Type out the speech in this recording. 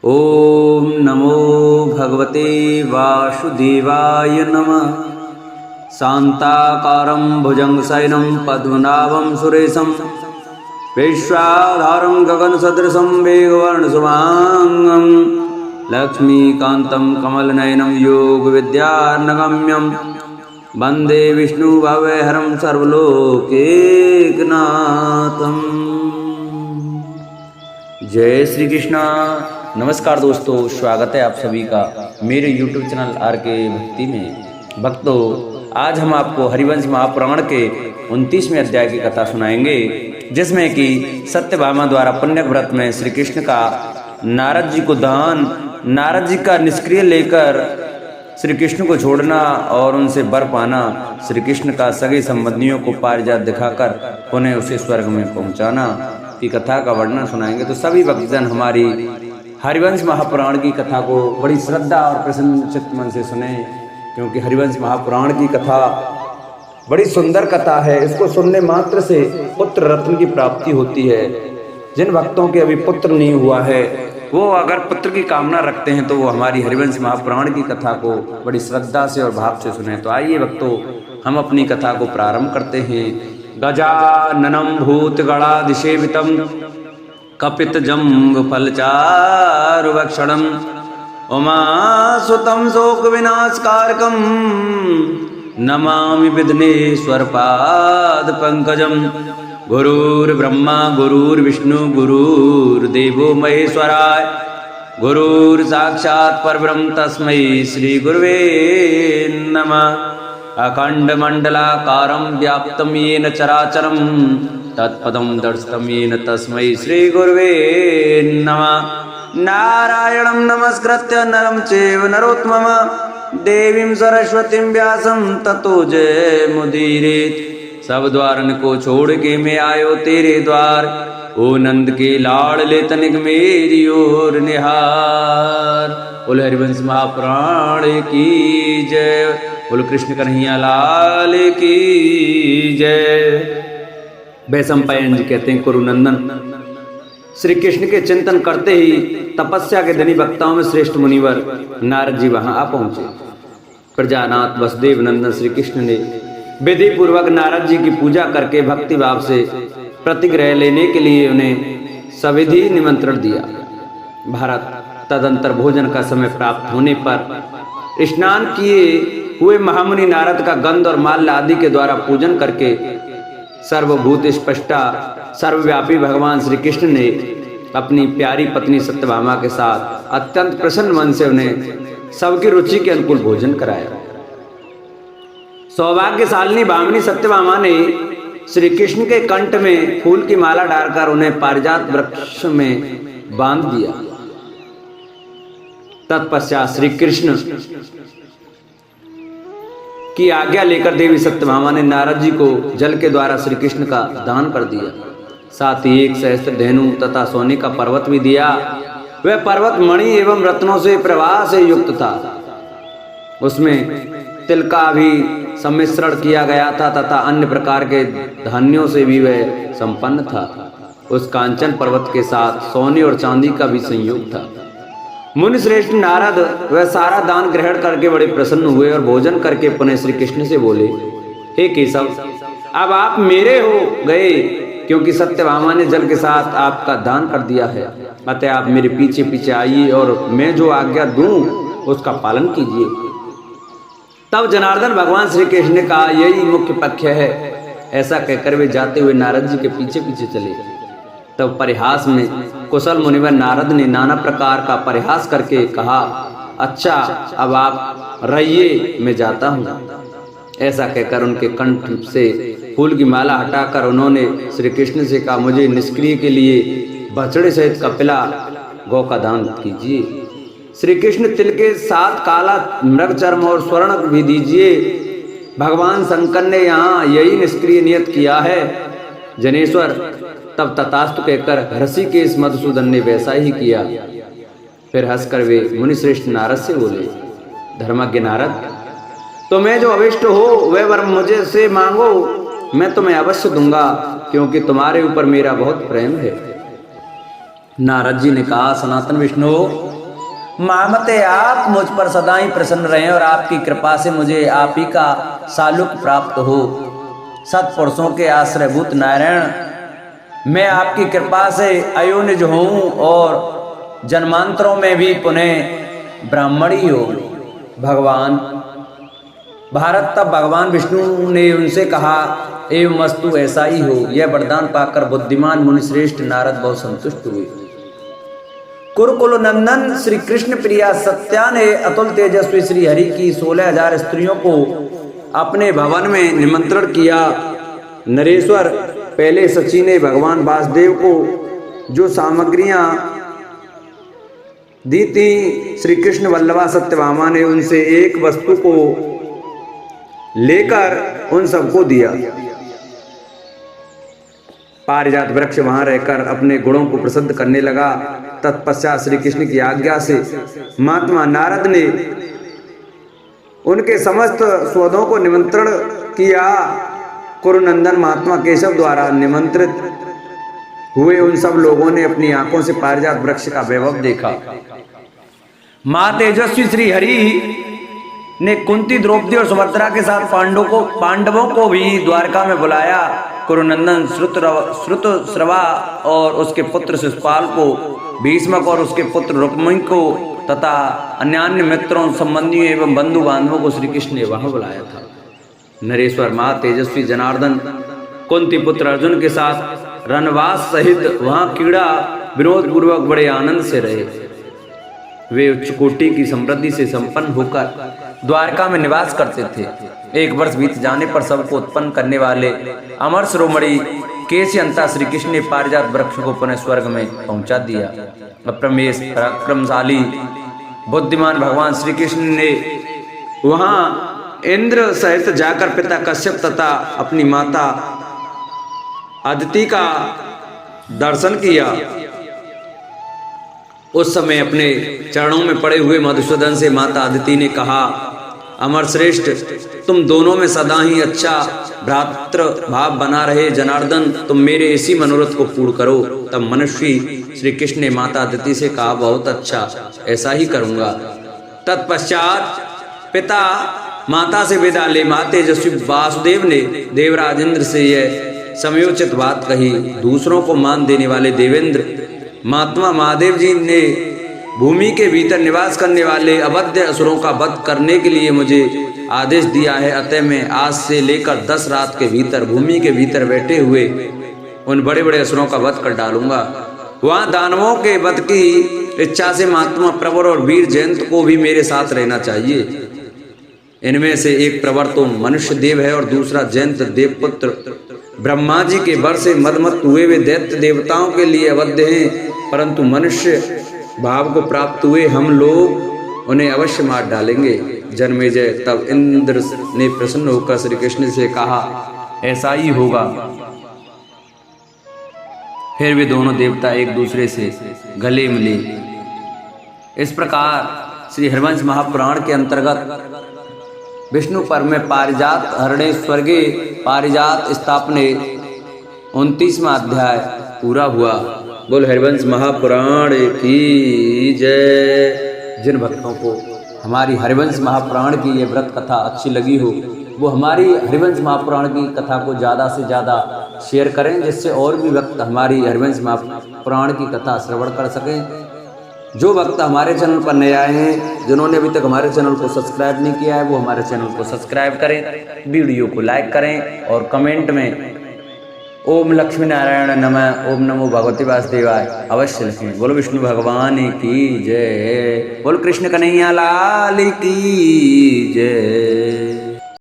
ओम नमो भगवते वासुदेवाय नमः। शांताकारं भुजंगशयनं पद्मनाभं सुरेशं विश्वाधारं गगनसदृशं मेघवर्णशुभांगं लक्ष्मीकान्तं कमलनयनं योगविद्यार्णगम्यं वन्दे विष्णुभवहरं सर्वलोकैकनाथम्। जय श्री कृष्णा। नमस्कार दोस्तों, स्वागत है आप सभी का मेरे YouTube चैनल आर के भक्ति में। भक्तों, आज हम आपको हरिवंश महापुराण के 29वें अध्याय की कथा सुनाएंगे, जिसमें कि सत्यभामा द्वारा पुण्य व्रत में श्री कृष्ण का नारद जी को दान, नारद जी का निष्क्रिय लेकर श्री कृष्ण को छोड़ना और उनसे वर पाना, श्री कृष्ण का सगे संबंधियों को पारिजात दिखाकर पुनः उसे स्वर्ग में पहुंचाना की कथा का वर्णन सुनाएंगे। तो सभी भक्तजन हमारी हरिवंश महापुराण की कथा को बड़ी श्रद्धा और प्रसन्नचित्त मन से सुने, क्योंकि हरिवंश महापुराण की कथा बड़ी सुंदर कथा है। इसको सुनने मात्र से पुत्र रत्न की प्राप्ति होती है। जिन भक्तों के अभी पुत्र नहीं हुआ है, वो अगर पुत्र की कामना रखते हैं तो वो हमारी हरिवंश महापुराण की कथा को बड़ी श्रद्धा से और भाव से सुने। तो आइए भक्तों, हम अपनी कथा को प्रारंभ करते हैं। गजाननं भूतगणाधिसेवितं कपितजम्बुफलचारुभक्षणं उमासुतं शोकविनाशकारकं नमामि विघ्नेश्वरपादपङ्कजं। गुरुर्ब्रह्मा गुरुर्विष्णु गुरुर्देवो महेश्वराय गुरुर्साक्षात् परब्रह्म तस्मै श्रीगुरुवे नमः। अखण्डमण्डलाकारं व्याप्तं येन चराचरं तत्पदं दर्शितं येन तस्मै श्रीगुरुवे नमः। नारायणं नमस्कृत्य नरं चैव नरोत्तमं देवीं सरस्वतीं व्यासं ततो जयमुदीरयेत्। सब द्वारन को छोड़ के मैं आयो तेरे द्वार, ओ नंद के लाडले तनिक मेरी ओर निहार। बोल हरिवंश महापुराण की जय, बोल कृष्ण कन्हैया लाल की जय। वैशंपायन जी कहते हैं, कुरुनंदन श्री कृष्ण के चिंतन करते ही तपस्या के धनी वक्ताओं में श्रेष्ठ मुनिवर नारद जी वहां आ पहुंचे। प्रजानाथ वसुदेव नंदन श्री कृष्ण ने विधि पूर्वक नारद जी की पूजा करके भक्ति भाव से प्रतिग्रह लेने के लिए उन्हें सविधि निमंत्रण दिया। भारत तदंतर भोजन का समय प्राप्त होने पर स्नान किए हुए महामुनि नारद का गंध और माल्य आदि के द्वारा पूजन करके सर्वभूत स्पष्टा सर्वव्यापी भगवान श्री कृष्ण ने अपनी प्यारी पत्नी सत्यभामा के साथ अत्यंत प्रसन्न मन से उन्हें सबकी रुचि के अनुकूल भोजन कराया। सौभाग्यशालिनी भामिनी सत्यभामा ने श्री कृष्ण के कंठ में फूल की माला डालकर उन्हें पारिजात वृक्ष में बांध दिया। तत्पश्चात श्री कृष्ण की आज्ञा लेकर देवी सत्यभामा ने नारद जी को जल के द्वारा श्री कृष्ण का दान कर दिया। साथ ही 1 सहस्त्र धेनु तथा सोने का पर्वत भी दिया। वह पर्वत मणि एवं रत्नों से प्रवाह से युक्त था। उसमें तिल का भी सम्मिश्रण किया गया था तथा अन्य प्रकार के धान्यों से भी वह संपन्न था। उस कांचन पर्वत के साथ सोने और चांदी का भी संयोग था। मुनि श्रेष्ठ नारद वह सारा दान ग्रहण करके बड़े प्रसन्न हुए और भोजन करके पुनः श्री कृष्ण से बोले, हे केशव, अब आप मेरे हो गए, क्योंकि सत्यभामा ने जल के साथ आपका दान कर दिया है। अतः आप मेरे पीछे पीछे आइए और मैं जो आज्ञा दूं उसका पालन कीजिए। तब जनार्दन भगवान श्री कृष्ण ने कहा, यही मुख्य पक्ष है। ऐसा कहकर वे जाते हुए नारद जी के पीछे पीछे चले। तब परिहास में कुशल मुनिवर नारद ने नाना प्रकार का परिहास करके कहा, अच्छा अब आप रहिए, मैं जाता हूँ। ऐसा कहकर उनके कंठ से फूल की माला हटाकर उन्होंने श्री कृष्ण से कहा, मुझे निष्क्रिय के लिए बछड़े सहित कपिला गौ का दान कीजिए। श्री कृष्ण तिल के साथ काला मृग चर्म और स्वर्ण भी दीजिए। भगवान शंकर ने यहाँ यही निष्क्रिय नियत किया है जनेश्वर। तब तथास्तु कहकर ऋषिकेश मधुसूदन ने वैसा ही किया। फिर हंसकर वे मुनिश्रेष्ठ नारद से बोले, धर्मज्ञ नारद, तुम्हें जो अभिष्ट हो वह वर मुझे से मांगो, मैं तुम्हें अवश्य दूंगा, क्योंकि तुम्हारे ऊपर मेरा बहुत प्रेम है। नारद जी ने कहा, सनातन विष्णु मामते आप मुझ पर सदा ही प्रसन्न रहें और आपकी कृपा से मुझे आप ही का सालुक प्राप्त हो। सत्पुरुषों के आश्रयभूत नारायण, मैं आपकी कृपा से अयोनिज हूँ और जन्मांतरों में भी पुनः ब्राह्मण ही हो। भगवान भारत तब भगवान विष्णु ने उनसे कहा, एवं वस्तु ऐसा ही हो। यह वरदान पाकर बुद्धिमान मुनिश्रेष्ठ नारद बहुत संतुष्ट हुए। कुरुकुल नंदन श्री कृष्ण प्रिया सत्या ने अतुल तेजस्वी श्री हरि की 16,000 स्त्रियों को अपने भवन में निमंत्रण किया। नरेश्वर पहले सची ने भगवान वासुदेव को जो सामग्रियां दी थी, श्री कृष्ण वल्लभा सत्यभामा ने उनसे एक वस्तु को लेकर उन सबको दिया। पारिजात वृक्ष वहां रहकर अपने गुणों को प्रसिद्ध करने लगा। तत्पश्चात श्री कृष्ण की आज्ञा से महात्मा नारद ने उनके समस्त स्वदों को निमंत्रण किया। कुरुनंदन महात्मा केशव द्वारा निमंत्रित हुए उन सब लोगों ने अपनी आंखों से पारिजात वृक्ष का वैभव देखा। मां तेजस्वी श्री हरि ने कुंती, द्रौपदी और सुभद्रा के साथ पांडवों को भी द्वारका में बुलाया। कुरुनंदन श्रुतश्रवा और उसके पुत्र शिशुपाल को, भीष्मक और उसके पुत्र रुक्मिणी को तथा अन्य मित्रों, संबंधियों एवं बंधु बांधवों को श्री कृष्ण ने वहां बुलाया था। नरेश्वर मां तेजस्वी जनार्दन कुंती पुत्र अर्जुन के साथ रणवास सहित वहां क्रीड़ा विनोद पूर्वक बड़े आनंद से रहे। वे उच्च कोटि की समृद्धि से संपन्न होकर द्वारका में निवास करते थे। 1 वर्ष बीत जाने पर सबको उत्पन्न करने वाले अमर शिरोमणि केशयंता श्री कृष्ण ने पारिजात वृक्ष को पुनः स्वर्ग में पहुंचा दिया। अप्रमेय पराक्रमशाली बुद्धिमान भगवान श्री कृष्ण ने वहां इंद्र सहित जाकर पिता कश्यप तथा अपनी माता अदिति का दर्शन किया। उस समय अपने चरणों में पड़े हुए मधुसूदन से माता अदिति ने कहा, अमर श्रेष्ठ, तुम दोनों में सदा ही अच्छा भ्रातृ भाव बना रहे। जनार्दन, तुम मेरे इसी मनोरथ को पूर्ण करो। तब मनुष्य श्री कृष्ण ने माता अदिति से कहा, बहुत अच्छा, ऐसा ही करूंगा। तत्पश्चात पिता माता से विदा ले मां तेजस्वी वासुदेव ने देवराज इंद्र से यह समयोचित बात कही। दूसरों को मान देने वाले देवेंद्र महात्मा महादेव जी ने भूमि के भीतर निवास करने वाले अवध्य असुरों का वध करने के लिए मुझे आदेश दिया है। अतः मैं आज से लेकर 10 रात के भीतर भूमि के भीतर बैठे हुए उन बड़े बड़े असुरों का वध कर डालूंगा। वहां दानवों के वध की इच्छा से महात्मा प्रवर और वीर जयंत को भी मेरे साथ रहना चाहिए। इनमें से एक प्रवर तो मनुष्य देव है और दूसरा जयंत देवपुत्र ब्रह्मा जी के वर से मदमत हुए वे दैत्य देवताओं के लिए अवध्य हैं, परंतु मनुष्य भाव को प्राप्त हुए हम लोग उन्हें अवश्य मार डालेंगे। जन्मेजय तब इंद्र ने प्रसन्न होकर श्री कृष्ण से कहा, ऐसा ही होगा। फिर वे दोनों देवता एक दूसरे से गले मिले। इस प्रकार श्री हरिवंश महापुराण के अंतर्गत विष्णु पर में पारिजात हरणे स्वर्गे पारिजात स्थापने 29वां अध्याय पूरा हुआ। बोल हरिवंश महापुराण की जय। जिन भक्तों को हमारी हरिवंश महापुराण की ये व्रत कथा अच्छी लगी हो, वो हमारी हरिवंश महापुराण की कथा को ज़्यादा से ज़्यादा शेयर करें, जिससे और भी भक्त हमारी हरिवंश महापुराण की कथा श्रवण कर सकें। जो भक्त हमारे चैनल पर नए आए हैं, जिन्होंने अभी तक हमारे चैनल को सब्सक्राइब नहीं किया है, वो हमारे चैनल को सब्सक्राइब करें, वीडियो को लाइक करें और कमेंट में ओम लक्ष्मी नारायण नमः, ओम नमो भगवती वासुदेवाय अवश्य लिखें। बोलो विष्णु भगवान की जय। बोलो कृष्ण कन्हैया लाल की जय।